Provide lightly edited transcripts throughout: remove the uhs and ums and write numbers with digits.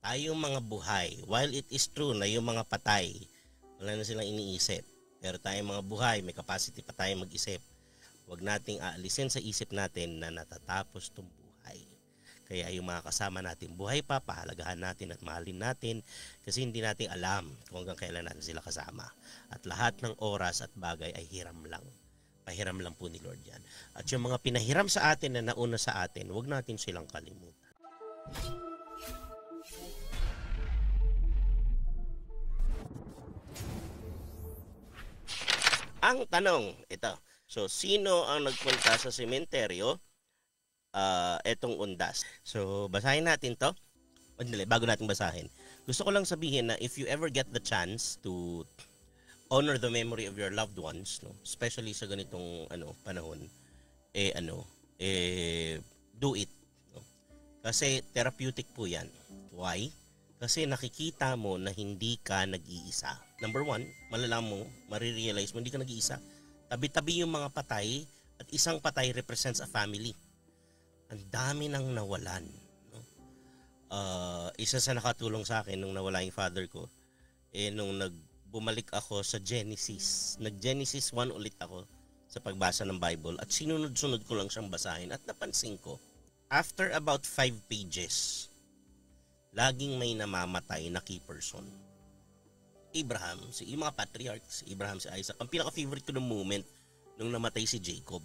ay yung mga buhay. While it is true na yung mga patay, wala na silang iniisip. Pero tayong mga buhay, may capacity pa tayong mag-isip. Huwag nating aalisin sa isip natin na natatapos itong buhay. Kaya yung mga kasama natin buhay pa, pahalagahan natin at mahalin natin kasi hindi natin alam kung hanggang kailan natin sila kasama. At lahat ng oras at bagay ay hiram lang. Pahiram lang po ni Lord yan. At yung mga pinahiram sa atin na nauna sa atin, huwag natin silang kalimutan. Ang tanong, ito. So, sino ang nagpunta sa sementeryo? Etong undas. So, basahin natin to. Bago natin basahin. Gusto ko lang sabihin na if you ever get the chance to honor the memory of your loved ones, no? Especially sa ganitong panahon, do it. No? Kasi therapeutic po yan. Why? Kasi nakikita mo na hindi ka nag-iisa. Number one, malalaman mo, marirealize mo, hindi ka nag-iisa. Tabi-tabi yung mga patay at isang patay represents a family. Ang dami nang nawalan. No? Isa sa nakatulong sa akin nung nawala yung father ko, nung bumalik ako sa Genesis. Nag-Genesis 1 ulit ako sa pagbasa ng Bible at sinunod-sunod ko lang siyang basahin at napansin ko, after about 5 pages, laging may namamatay na key person. Abraham, yung mga patriarchs, Abraham, si Isaac. Ang pinaka-favorite ko ng moment nung namatay si Jacob.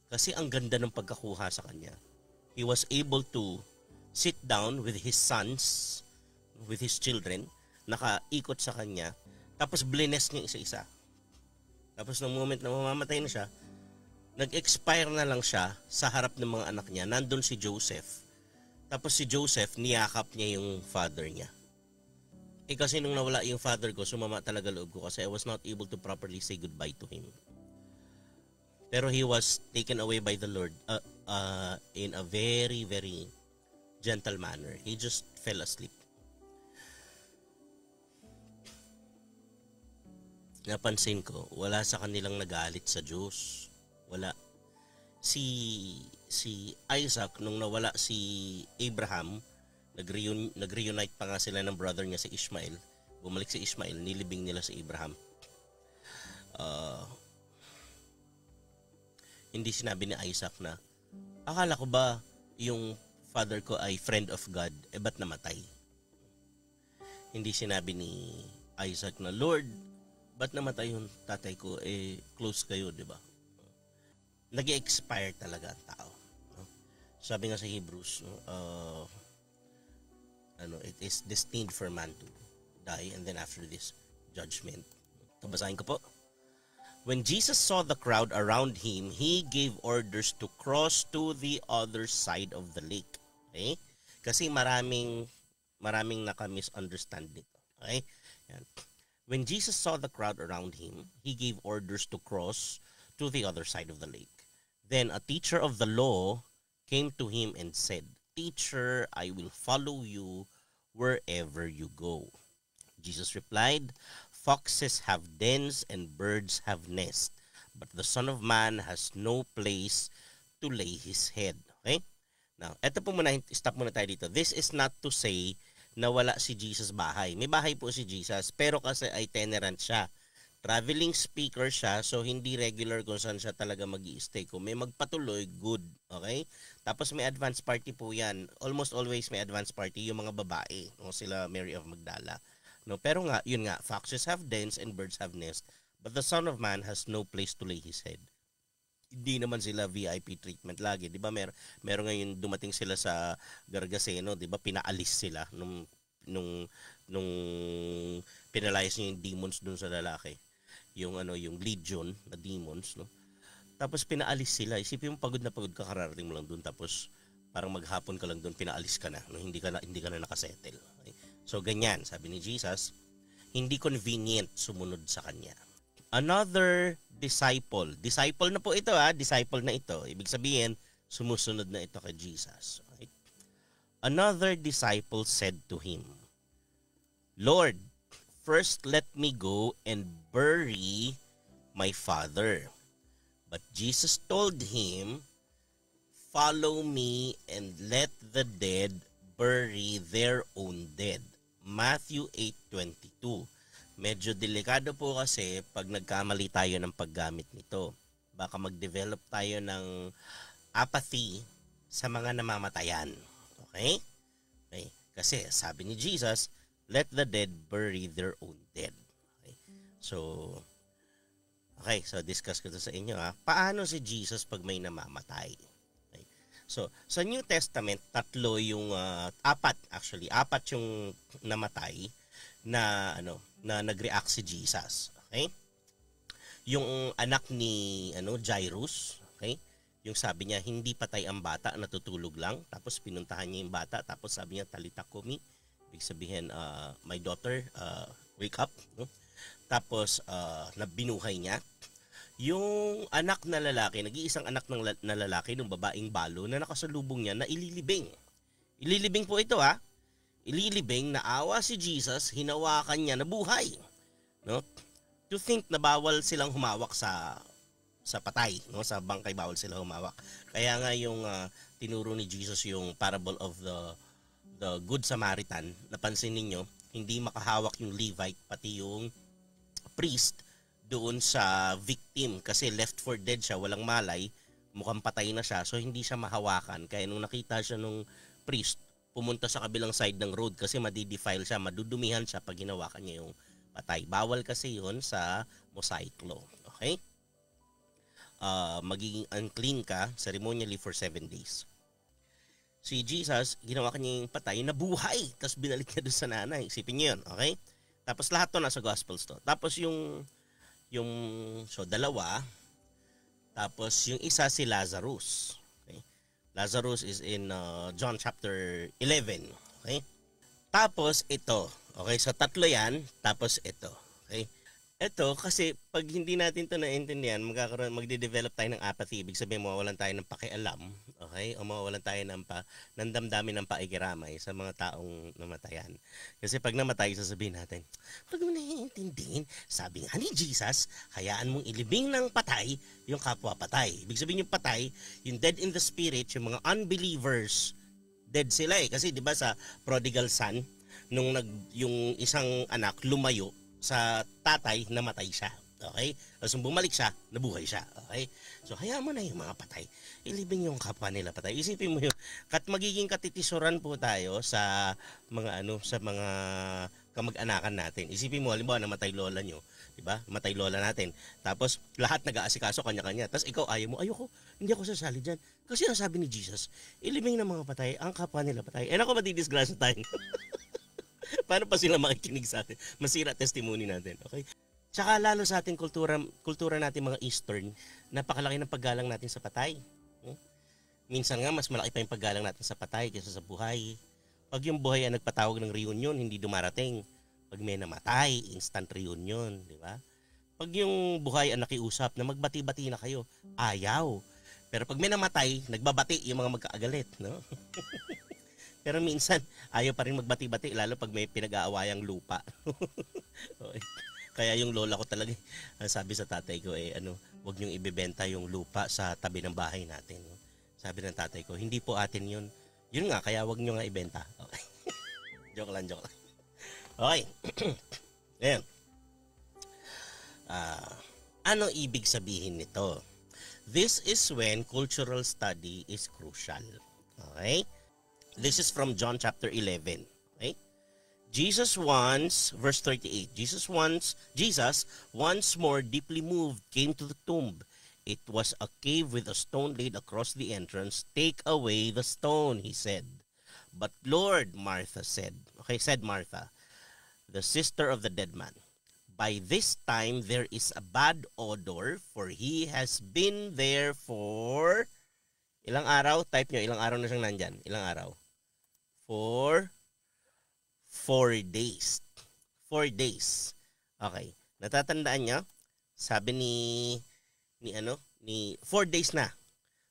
Kasi ang ganda ng pagkakuha sa kanya. He was able to sit down with his sons, with his children, nakaikot sa kanya, tapos blines niya isa-isa. Tapos nung moment na mamamatay na siya, nag-expire na lang siya sa harap ng mga anak niya. Nandun si Joseph. Tapos si Joseph, niyakap niya yung father niya. Kasi nung nawala yung father ko, sumama talaga loob ko kasi I was not able to properly say goodbye to him. Pero he was taken away by the Lord in a very, very gentle manner. He just fell asleep. Napansin ko, wala sa kanilang nagalit sa Diyos. Wala. Si Isaac, nung nawala si Abraham, nag-reunite pa nga sila ng brother niya si Ishmael. Bumalik si Ishmael, nilibing nila si Abraham. Hindi sinabi ni Isaac na, akala ko ba yung father ko ay friend of God, ba't namatay? Hindi sinabi ni Isaac na, Lord, ba't namatay yung tatay ko? Close kayo, di ba? Nag-expire talaga ang tao. No? Sabi nga sa Hebrews, it is destined for man to die and then after this, judgment. Tabasahin ko po. When Jesus saw the crowd around him, he gave orders to cross to the other side of the lake. Okay? Kasi maraming naka-misunderstand dito. Okay? Yan. When Jesus saw the crowd around him, he gave orders to cross to the other side of the lake. Then a teacher of the law came to him and said, Teacher, I will follow you wherever you go. Jesus replied, Foxes have dens and birds have nests, but the Son of Man has no place to lay his head. Okay? Now, eto po muna, stop muna tayo dito. This is not to say na wala si Jesus bahay. May bahay po si Jesus, pero kasi itinerant siya. Traveling speaker siya, so hindi regular kung saan siya talaga mag-i-stay. Kung may magpatuloy, good. Okay? Tapos may advance party po yan. Almost always may advance party yung mga babae. O sila Mary of Magdala. No, pero nga, yun nga, foxes have dens and birds have nests, but the Son of Man has no place to lay his head. Hindi naman sila VIP treatment lagi. Di ba meron ngayon dumating sila sa Gargaseno, di ba pinaalis sila nung pinalayas niya yung demons dun sa lalaki. Yung legion na demons, no? Tapos pinaalis sila. Isipin mo pagod ka, kararating mo lang dun, tapos parang maghapon ka lang dun, pinaalis ka na, no? Hindi ka na nakasettle. Okay? So ganyan, sabi ni Jesus, hindi convenient sumunod sa kanya. Another disciple na po ito, disciple na ito. Ibig sabihin, sumusunod na ito kay Jesus. Right? Another disciple said to him, Lord, first let me go and bury my father. But Jesus told him, follow me and let the dead bury their own dead. Matthew 8:22. Medyo delikado po kasi pag nagkamali tayo ng paggamit nito. Baka mag-develop tayo ng apathy sa mga namamatayan. Okay? Okay? Kasi sabi ni Jesus, let the dead bury their own dead. Okay? So discuss ko to sa inyo ha. Paano si Jesus pag may namamatay? Okay? So, sa New Testament, apat yung namatay na nag-react si Jesus. Okay? Yung anak ni Jairus, okay? Yung sabi niya hindi patay ang bata, natutulog lang. Tapos pinuntahan niya yung bata, tapos sabi niya talita kumi. Ibig sabihin, my daughter, wake up, no? Tapos nabinuhay niya. Yung anak na lalaki, nag-iisang anak na lalaki ng babaeng balo na nakasalubong niya na ililibing. Ililibing po ito ha. Ililibing, naawa si Jesus, hinawakan niya na buhay. No? To think na bawal silang humawak sa patay, no? Sa bangkay bawal sila humawak. Kaya nga yung tinuro ni Jesus yung parable of the Good Samaritan, napansin ninyo, hindi makahawak yung Levite pati yung priest doon sa victim kasi left for dead siya, walang malay, mukhang patay na siya, so hindi siya mahawakan. Kaya nung nakita siya nung priest, pumunta sa kabilang side ng road kasi madidefile siya, madudumihan siya pag hinawakan niya yung patay. Bawal kasi yun sa Mosaic law. Okay? Magiging unclean ka ceremonially for 7 days. Si Jesus, ginawa niya yung patay, nabuhay, tapos binalik niya doon sa nanay. Isipin niyo yun, okay? Tapos lahat to nasa Gospels to. Tapos dalawa, tapos yung isa si Lazarus. Okay? Lazarus is in John chapter 11. Okay? Tapos ito. Okay, so tatlo yan. Tapos ito. Okay? Ito, kasi pag hindi natin ito naintindihan, magde-develop tayo ng apathy. Ibig sabihin, mawawalan tayo ng pakialam. Okay? O mawawalan tayo ng damdamin ng paikiramay sa mga taong namatayan. Kasi pag namatay, sasabihin natin, pag mo naiintindihin, sabi nga ni Jesus, hayaan mong ilibing ng patay yung kapwa patay. Ibig sabihin yung patay, yung dead in the spirit, yung mga unbelievers, dead sila eh. Kasi di ba sa prodigal son, yung isang anak lumayo sa tatay, namatay siya. Okay? Tapos bumalik siya, nabuhay siya. Okay? So, hayaan mo na yung mga patay. Ilibing yung kapwa nila patay. Isipin mo yun. Magiging katitisuran po tayo sa mga kamag-anakan natin. Isipin mo, halimbawa, namatay lola nyo. Diba? Matay lola natin. Tapos, lahat nag-aasikaso kanya-kanya. Tapos, ikaw, ayaw mo, ayoko, hindi ako sasali dyan. Kasi ang sabi ni Jesus, ilibing ng mga patay, ang kapwa nila patay. Eh, ako matidisgrasya tayo. Paano pa sila makikinig sa atin? Masira testimony natin. Okay? Tsaka lalo sa ating kultura natin mga Eastern, napakalaki ng paggalang natin sa patay. Minsan nga, mas malaki pa yung paggalang natin sa patay kaysa sa buhay. Pag yung buhay ang nagpatawag ng reunion, hindi dumarating. Pag may namatay, instant reunion. Di ba? Pag yung buhay ang nakiusap na magbati-bati na kayo, ayaw. Pero pag may namatay, nagbabati yung mga magkaagalit. No? Pero minsan, ayaw pa rin magbati-bati, lalo pag may pinag-aawayang lupa. Okay. Kaya yung lola ko talaga, sabi sa tatay ko, huwag niyong ibebenta yung lupa sa tabi ng bahay natin. Sabi ng tatay ko, hindi po atin yun. Yun nga, kaya huwag niyo nga ibenta. Okay. joke lang. Okay. Ayan. Ano ibig sabihin nito? This is when cultural study is crucial. Okay? This is from John chapter 11. Okay? Jesus verse 38. Jesus once more deeply moved, came to the tomb. It was a cave with a stone laid across the entrance. Take away the stone, he said. But Lord, Martha said, Martha, the sister of the dead man, by this time there is a bad odor, for he has been there for ilang araw? Type nyo, ilang araw na siyang nandyan? Ilang araw? For 4 days. 4 days. Okay. Natatandaan nyo? Sabi ni 4 days na.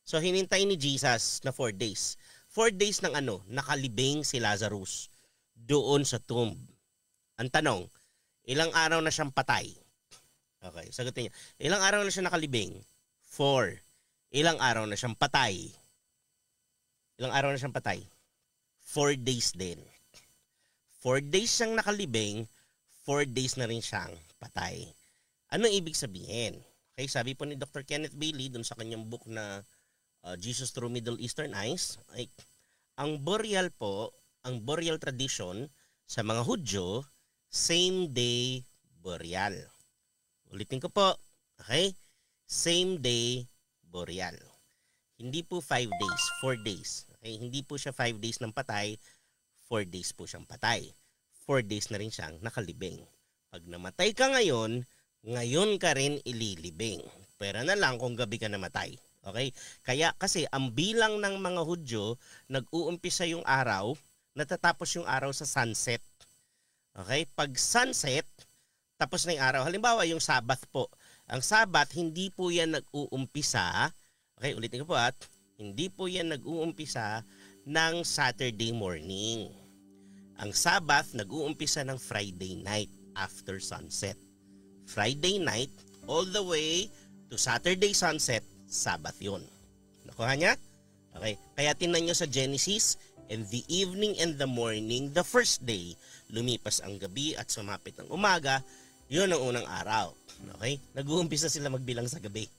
So, hinintay ni Jesus na 4 days. 4 days ng nakalibing si Lazarus doon sa tomb. Ang tanong, ilang araw na siyang patay? Okay, sagutin niyo. Ilang araw na siya nakalibing? 4. Ilang araw na siyang patay? Ilang araw na siyang patay? 4 days din. 4 days siyang nakalibing, 4 days na rin siyang patay. Ano ibig sabihin? Okay, sabi po ni Dr. Kenneth Bailey dun sa kanyang book na Jesus Through Middle Eastern Eyes, ay, ang burial po, ang burial tradition sa mga Hudyo, same day burial. Ulitin ko po, okay? Same day burial. Hindi po 5 days, 4 days. Okay? Hindi po siya 5 days ng patay, 4 days po siyang patay. 4 days na rin siyang nakalibing. Pag namatay ka ngayon, ngayon ka rin ililibing. Pero na lang kung gabi ka namatay. Okay? Kaya kasi ang bilang ng mga Hudyo, nag-uumpisa yung araw, natatapos yung araw sa sunset. Okay? Pag sunset, tapos na yung araw. Halimbawa yung Sabbath po. Ang Sabbath, hindi po yan nag-uumpisa. Okay, ulitin ko po at hindi po yan nag-uumpisa ng Saturday morning. Ang Sabbath, nag-uumpisa ng Friday night after sunset. Friday night, all the way to Saturday sunset, Sabbath yun. Nakuha niya? Okay. Kaya tingnan nyo sa Genesis, and the evening and the morning, the first day, lumipas ang gabi at sumapit ang umaga, yun ang unang araw. Okay? Nag-uumpisa sila magbilang sa gabi.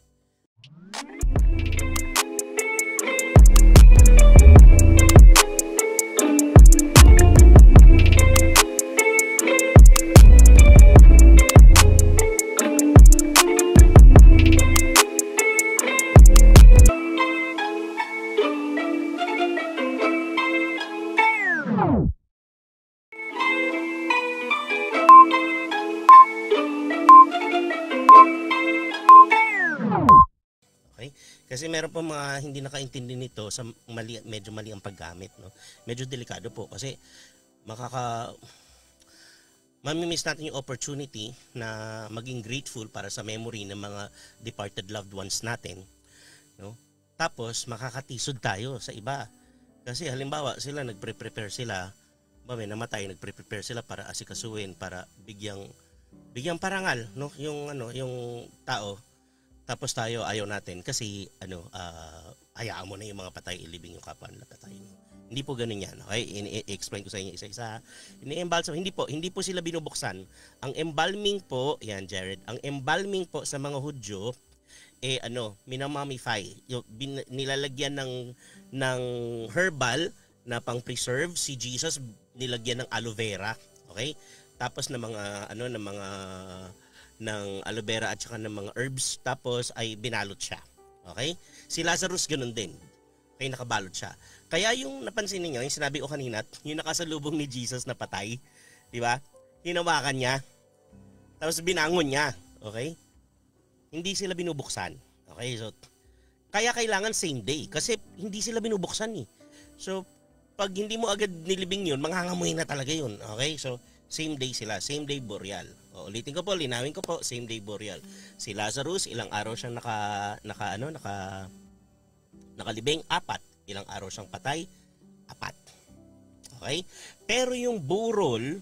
Kasi meron pa mga hindi nakaintindi nito sa medyo mali ang paggamit, no? Medyo delikado po kasi mamimiss natin yung opportunity na maging grateful para sa memory ng mga departed loved ones natin, no? Tapos makakatisod tayo sa iba. Kasi halimbawa sila nagprepare sila, may namatay, nagprepare sila para asikasuhin, para bigyang parangal, no? Yung tao. Tapos tayo ayaw natin kasi hayaan mo na yung mga patay, ilibing yung kapwa nila patay. Hindi po ganoon yan. Okay? I-explain ko sa inyo isa-isa. Ini-embalsam, hindi po sila binubuksan. Ang embalming po, yan Jared, ang embalming po sa mga Hudyo minamamify. Nilalagyan ng herbal na pang-preserve. Si Jesus nilagyan ng aloe vera, okay? Tapos ng aloe vera at saka ng mga herbs, tapos ay binalot siya. Okay? Si Lazarus ganun din. Okay, nakabalot siya. Kaya yung napansin niyo, yung sinabi ko kanina, yung nakasalubong ni Jesus na patay, di ba? Hinawakan niya. Tapos binangon niya. Okay? Hindi sila binubuksan. Okay? So kaya kailangan same day kasi hindi sila binubuksan eh. So pag hindi mo agad nilibing yun, manghangamoy na talaga yun. Okay? So same day sila, same day burial. Ulitin ko po, linawin ko po, same day burial. Si Lazarus, ilang araw siyang nakalibing? 4. Ilang araw siyang patay? 4. Okay? Pero yung burol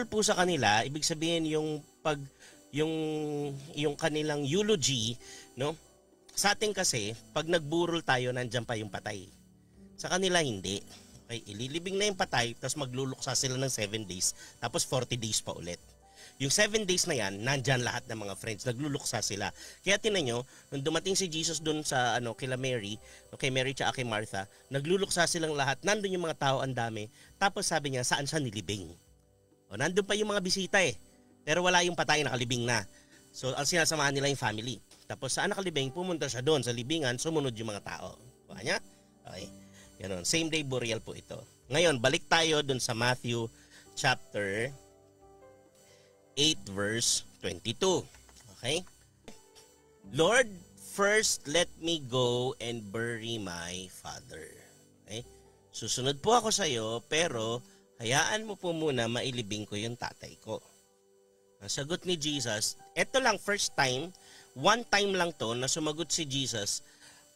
po sa kanila, ibig sabihin yung kanilang eulogy, no? Sa atin kasi, pag nagburol tayo, nandiyan pa yung patay. Sa kanila hindi. Okay, ililibing na yung patay, tapos magluluksa sila ng 7 days, tapos 40 days pa ulit. Yung 7 days na yan, nandyan lahat ng mga friends, nagluluksa sila. Kaya tinan nyo, nung dumating si Jesus doon sa kila Mary, kay Mary at kay Martha, nagluluksa silang lahat, nandun yung mga tao, ang dami. Tapos sabi niya, saan siya nilibing? Nandun pa yung mga bisita eh, pero wala yung patay, nakalibing na. So ang sinasamahan nila yung family. Tapos saan nakalibing, pumunta siya doon sa libingan, sumunod yung mga tao. Kanya? Okay. Ganon. Same day burial po ito. Ngayon, balik tayo dun sa Matthew chapter 8 verse 22. Okay? Lord, first let me go and bury my father. Okay? Susunod po ako sa iyo, pero hayaan mo po muna mailibing ko yung tatay ko. Ang sagot ni Jesus, eto lang first time, one time lang to na sumagot si Jesus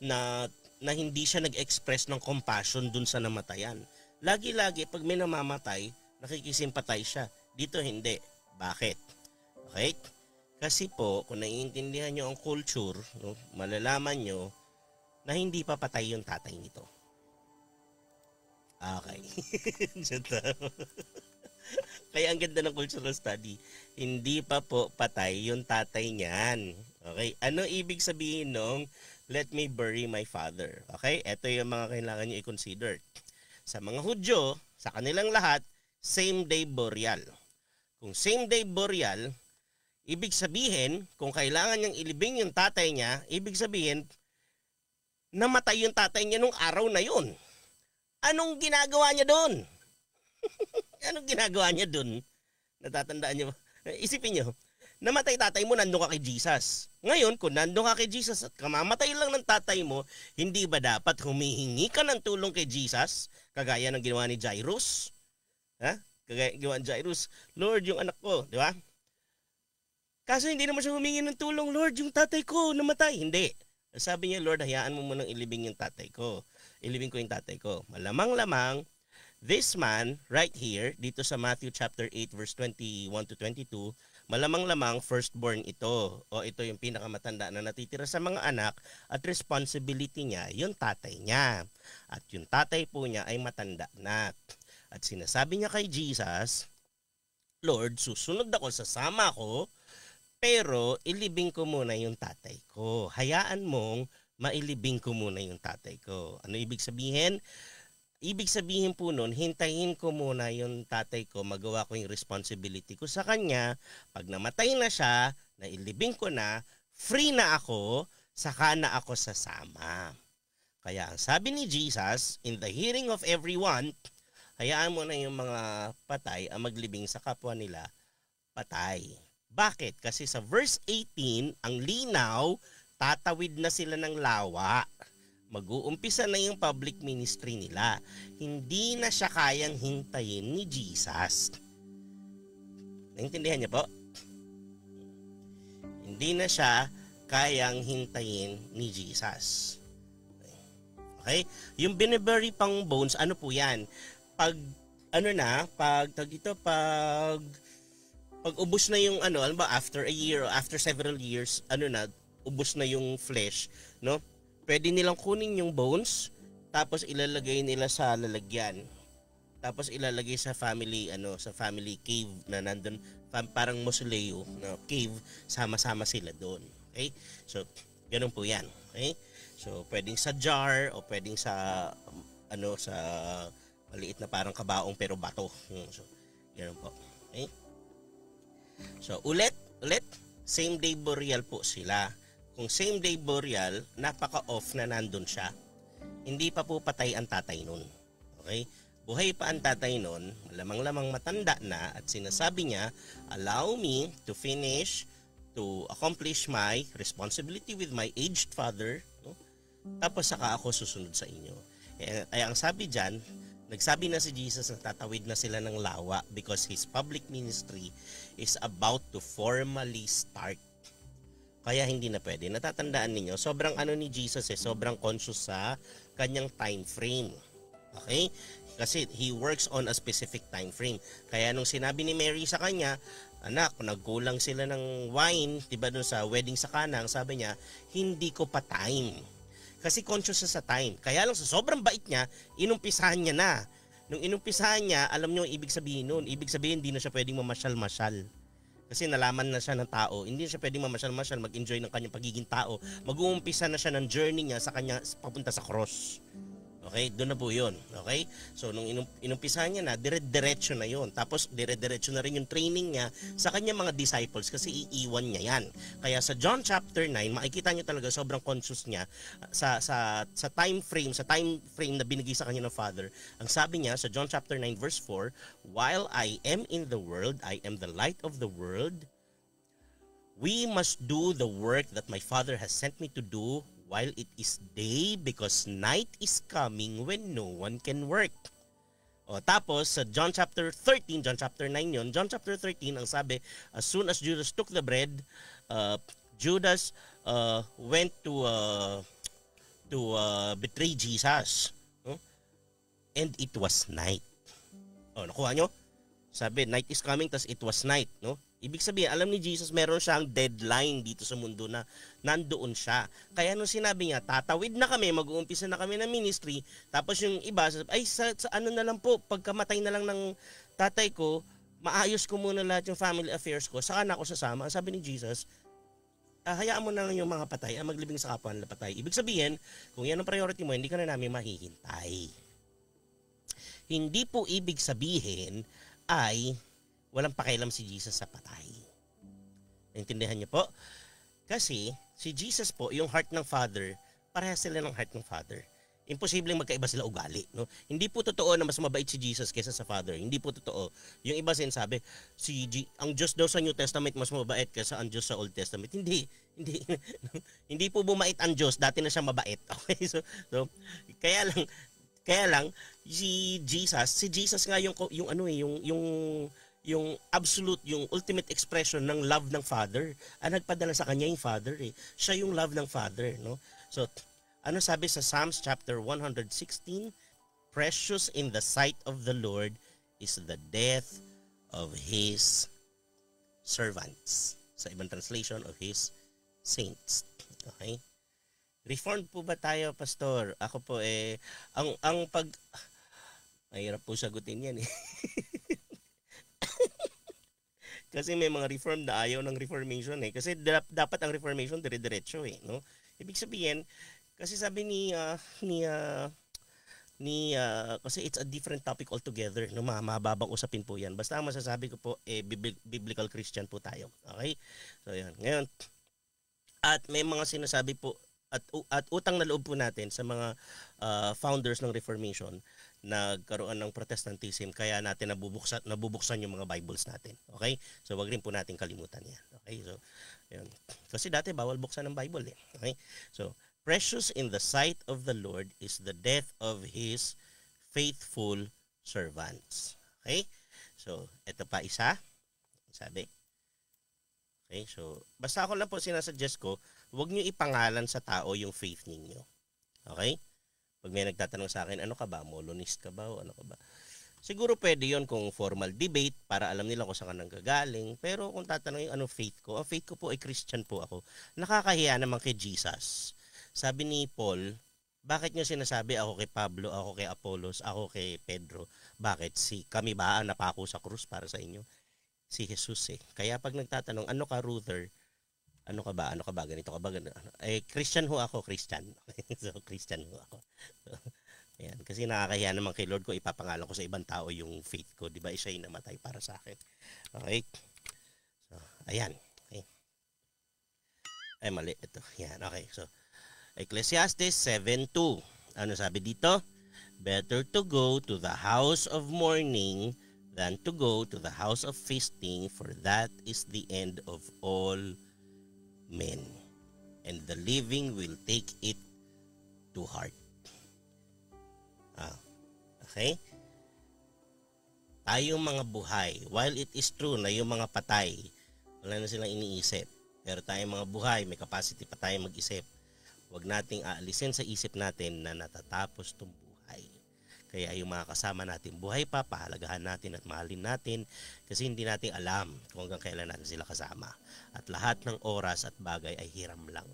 na hindi siya nag-express ng compassion dun sa namatayan. Lagi-lagi pag may namamatay, nakikisimpatay siya. Dito hindi. Bakit? Okay? Kasi po, kung naiintindihan nyo ang culture, no, malalaman nyo na hindi pa patay yung tatay nito. Okay. Kaya ang ganda ng cultural study, hindi pa po patay yung tatay niyan. Okay? Ano ibig sabihin nung let me bury my father? Okay? Ito yung mga kailangan niyo i-consider. Sa mga Hudyo, sa kanilang lahat, same day burial. Kung same day burial, ibig sabihin, kung kailangan niyang ilibing yung tatay niya, ibig sabihin, namatay yung tatay niya nung araw na yun. Anong ginagawa niya doon? Anong ginagawa niya doon? Natatandaan niyo ba? Isipin niyo, namatay tatay mo, nandun ka kay Jesus. Ngayon, kung nandun ka kay Jesus at kamamatay lang ng tatay mo, hindi ba dapat humihingi ka ng tulong kay Jesus? Kagaya ng ginawa ni Jairus? Ha? Kagaya ginawa ni Jairus, Lord, yung anak ko, di ba? Kaso hindi naman siya humingi ng tulong, Lord, yung tatay ko namatay. Hindi. Sabi niya, Lord, hayaan mo munang ilibing yung tatay ko. Ilibing ko yung tatay ko. Malamang-lamang, this man right here, dito sa Matthew chapter 8 verse 21 to 22, malamang-lamang firstborn ito. O ito yung pinakamatanda na natitira sa mga anak at responsibility niya, yung tatay niya. At yung tatay po niya ay matanda na. At sinasabi niya kay Jesus, Lord, susunod ako, sasama ko, pero ilibing ko muna yung tatay ko. Hayaan mong mailibing ko muna yung tatay ko. Ano ibig sabihin? Ibig sabihin po nun, hintayin ko muna yung tatay ko, magawa ko yung responsibility ko sa kanya. Pag namatay na siya, nailibing ko na, free na ako, saka na ako sasama. Kaya ang sabi ni Jesus, in the hearing of everyone, hayaan mo na yung mga patay ang maglibing sa kapwa nila patay. Bakit? Kasi sa verse 18, ang linaw, tatawid na sila ng lawa. Mag-uumpisa na yung public ministry nila. Hindi na siya kayang hintayin ni Jesus. Naintindihan niyo po? Hindi na siya kayang hintayin ni Jesus. Okay? Yung binibury pang bones, ano po yan? Pag ubos na yung ba, after a year or after several years, ubos na yung flesh, no? Pwede nilang kunin yung bones, tapos ilalagay nila sa lalagyan. Tapos ilalagay sa family cave na nandun, parang mausoleo, no, cave, sama-sama sila doon. Okay? So, ganun po 'yan. Okay? So, pwedeng sa jar o pwedeng sa sa maliit na parang kabaong pero bato. So, ganun po. Okay? So, ulit, same day burial po sila. Kung same day burial, napaka-off na nandun siya. Hindi pa po patay ang tatay nun. Okay? Buhay pa ang tatay nun, lamang-lamang matanda na at sinasabi niya, allow me to accomplish my responsibility with my aged father, no? Tapos saka ako susunod sa inyo. Ay ang sabi diyan, nagsabi na si Jesus na tatawid na sila ng lawa because his public ministry is about to formally start. Kaya hindi na pwede. Natatandaan ninyo, sobrang ni Jesus sobrang conscious sa kanyang time frame. Okay? Kasi he works on a specific time frame. Kaya nung sinabi ni Mary sa kanya, anak, nagkulang sila ng wine, diba dun sa wedding sa Cana, ang sabi niya, hindi ko pa time. Kasi conscious siya sa time. Kaya lang sa sobrang bait niya, inumpisahan niya na. Nung inumpisahan niya, alam niyo ang ibig sabihin nun. Ibig sabihin, hindi na siya pwedeng mamasyal-masyal. Kasi nalaman na siya ng tao. Hindi na siya pwedeng mamasyal-masyal, mag-enjoy ng kanyang pagiging tao. Mag-uumpisa na siya ng journey niya sa kanya papunta sa cross. Okay, doon na po yun. Okay? So, nung inumpisahan niya na, dire-diretso na yun. Tapos, dire-diretso na rin yung training niya sa kanyang mga disciples kasi iiwan niya yan. Kaya sa John chapter 9, makikita niyo talaga sobrang conscious niya sa time frame na binigay sa kanya ng Father. Ang sabi niya sa John chapter 9 verse 4, while I am in the world, I am the light of the world. We must do the work that my Father has sent me to do while it is day because night is coming when no one can work. O tapos sa John chapter 13, John chapter 9 yun, John chapter 13 ang sabi, as soon as Judas took the bread, Judas went to betray Jesus. And it was night. O, nakuha nyo? Sabi, night is coming, tas it was night, no? Ibig sabihin, alam ni Jesus, meron siyang deadline dito sa mundo na nandoon siya. Kaya nung sinabi niya, tatawid na kami, mag-uumpisa na kami ng ministry, tapos yung iba, ay sa ano na lang po, pagkamatay na lang ng tatay ko, maayos ko muna lahat yung family affairs ko, saka na ako sasama. Sabi ni Jesus, hayaan mo na lang yung mga patay, ang maglibing sa kapwa nila patay. Ibig sabihin, kung yan ang priority mo, hindi ka na namin mahihintay. Hindi po ibig sabihin ay walang pakialam si Jesus sa patay. Naintindihan niyo po? Kasi si Jesus po, yung heart ng Father, parehas sila ng heart ng Father. Imposibleng magkaiba sila ugali, no? Hindi po totoo na mas mabait si Jesus kaysa sa Father. Hindi po totoo. Yung iba sinasabi, ang Diyos daw sa New Testament mas mabait kaysa ang Diyos sa Old Testament. Hindi. Hindi po bumait ang Diyos, dati na siya mabait. Okay? So kaya lang si Jesus nga yung absolute, yung ultimate expression ng love ng Father. Ang nagpadala sa kanya yung Father eh. Siya yung love ng Father, no? So ano sabi sa Psalms chapter 116? Precious in the sight of the Lord is the death of His servants. Sa ibang translation, of His saints. Okay? Reformed po ba tayo, Pastor? Ako po mahirap po sagutin yan eh. Kasi may mga Reformed na ayaw ng Reformation eh. Kasi dapat ang Reformation dire-diretso eh, no? Ibig sabihin, kasi sabi kasi it's a different topic altogether, no? Mababang usapin po 'yan. Basta ang masasabi ko po biblical Christian po tayo. Okay? So 'yan. Ngayon, at may mga sinasabi po at utang na loob po natin sa mga founders ng Reformation, nagkaroon ng Protestantism, kaya natin nabubuksan yung mga Bibles natin. Okay? So wag rin po natin kalimutan 'yan. Okay? So 'yun. Kasi dati bawal buksan ng Bible eh. Okay? So precious in the sight of the Lord is the death of His faithful servants. Okay? So, ito pa isa. Sabi. Okay, so, basta ako lang po sinasuggest ko, huwag nyo ipangalan sa tao yung faith ninyo. Okay? Pag may nagtatanong sa akin, ano ka ba? Molonist ka ba? O ano ka ba? Siguro pwede yon kung formal debate para alam nila kung saan ka nanggagaling. Pero kung tatanungin ano faith ko, ang faith ko po ay Christian po ako. Nakakahiya naman kay Jesus. Sabi ni Paul, bakit nyo sinasabi ako kay Pablo, ako kay Apollos, ako kay Pedro? Bakit? Kami ba ang napako sa krus para sa inyo? Si Jesus eh. Kaya pag nagtatanong, ano ka Ruther? Ano ka ba? Ganito ka ba? Christian ho ako, Christian. So, Christian ho ako. So, ayan. Kasi nakakahiya naman kay Lord ko, ipapangalan ko sa ibang tao yung faith ko. Diba? Siya yung namatay para sa akin. Okay? So, ayan. Okay. Ay, mali. Ito. Ayan. Okay. So, Ecclesiastes 7:2. Ano sabi dito? Better to go to the house of mourning than to go to the house of feasting, for that is the end of all men, and the living will take it to heart. Okay? Tayong mga buhay, while it is true na yung mga patay, wala na silang iniisip, pero tayong mga buhay, may capacity pa tayo mag-isip. Huwag nating aalisin sa isip natin na natatapos itong buhay. Kaya yung mga kasama natin buhay pa, pahalagahan natin at mahalin natin kasi hindi natin alam kung hanggang kailan natin sila kasama. At lahat ng oras at bagay ay hiram lang.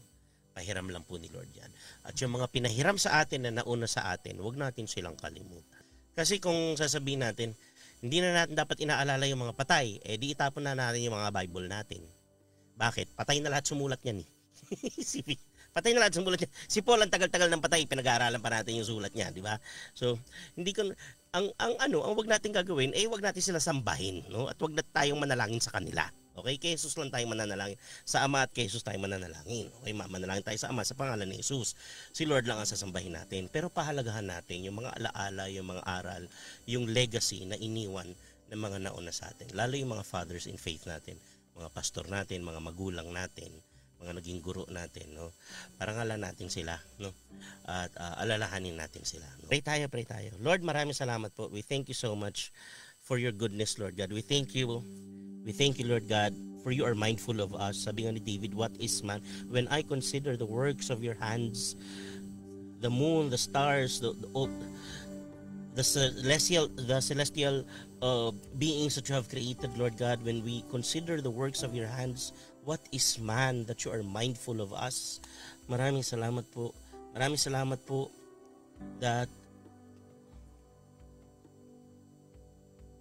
Pahiram lang po ni Lord yan. At yung mga pinahiram sa atin na nauna sa atin, huwag natin silang kalimutan. Kasi kung sasabihin natin, hindi na natin dapat inaalala yung mga patay, di itapon na natin yung mga Bible natin. Bakit? Patay na lahat sumulat yan eh. Patay na lahat sumulat niya. Si Paul ang tagal-tagal ng patay, pinag-aaralan pa natin yung sulat niya, di ba? So, hindi ko ang wag natin gagawin wag natin sila sambahin, no? At wag na tayong manalangin sa kanila. Okay? Kay Jesus lang tayong mananalangin. Sa Ama at kay Jesus tayong mananalangin. Okay? Manalangin tayo sa Ama sa pangalan ni Jesus. Si Lord lang ang sasambahin natin. Pero pahalagahan natin yung mga alaala, yung mga aral, yung legacy na iniwan ng mga nauna sa atin. Lalo yung mga fathers in faith natin, mga pastor natin, mga magulang natin, mga naging guro natin, no? Parangalan natin sila, no? At alalahanin natin sila, no? Pray tayo. Lord, maraming salamat po. We thank you so much for your goodness, Lord God. We thank you, Lord God, for you are mindful of us. Sabi nga ni David, what is man? When I consider the works of your hands, the moon, the stars, the celestial beings that you have created, Lord God. When we consider the works of your hands, what is man that you are mindful of us? Maraming salamat po. Maraming salamat po that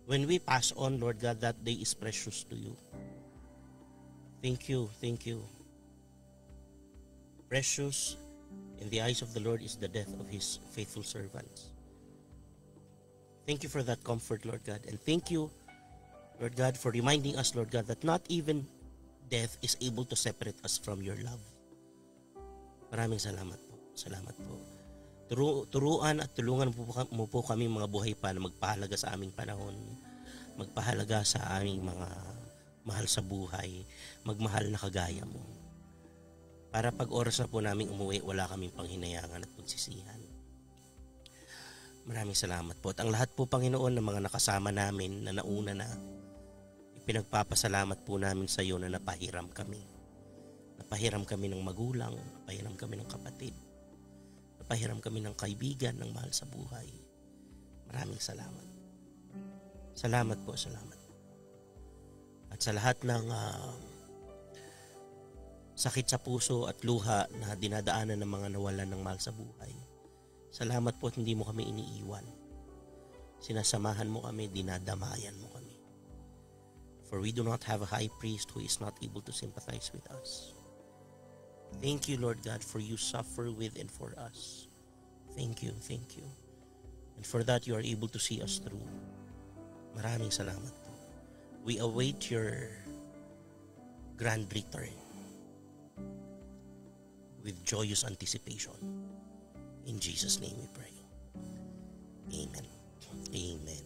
when we pass on, Lord God, that day is precious to you. Thank you, thank you. Precious in the eyes of the Lord is the death of his faithful servants. Thank you for that comfort, Lord God. And thank you, Lord God, for reminding us, Lord God, that not even death is able to separate us from your love. Maraming salamat po. Salamat po. Turuan at tulungan mo po kami mga buhay pa na magpahalaga sa aming panahon. Magpahalaga sa aming mga mahal sa buhay. Magmahal na kagaya mo. Para pag oras na po namin umuwi, wala kaming panghinayangan at pagsisihan. Maraming salamat po. At ang lahat po, Panginoon, ng mga nakasama namin na nauna na, ipinagpapasalamat po namin sa iyo na napahiram kami. Napahiram kami ng magulang, napahiram kami ng kapatid, napahiram kami ng kaibigan, ng mahal sa buhay. Maraming salamat. Salamat po, salamat. At sa lahat ng sakit sa puso at luha na dinadaanan ng mga nawalan ng mahal sa buhay, salamat po at hindi mo kami iniiwan. Sinasamahan mo kami, dinadamayan mo kami. For we do not have a high priest who is not able to sympathize with us. Thank you, Lord God, for you suffer with and for us. Thank you, thank you. And for that, you are able to see us through. Maraming salamat po. We await your grand return with joyous anticipation. In Jesus' name we pray. Amen. Amen.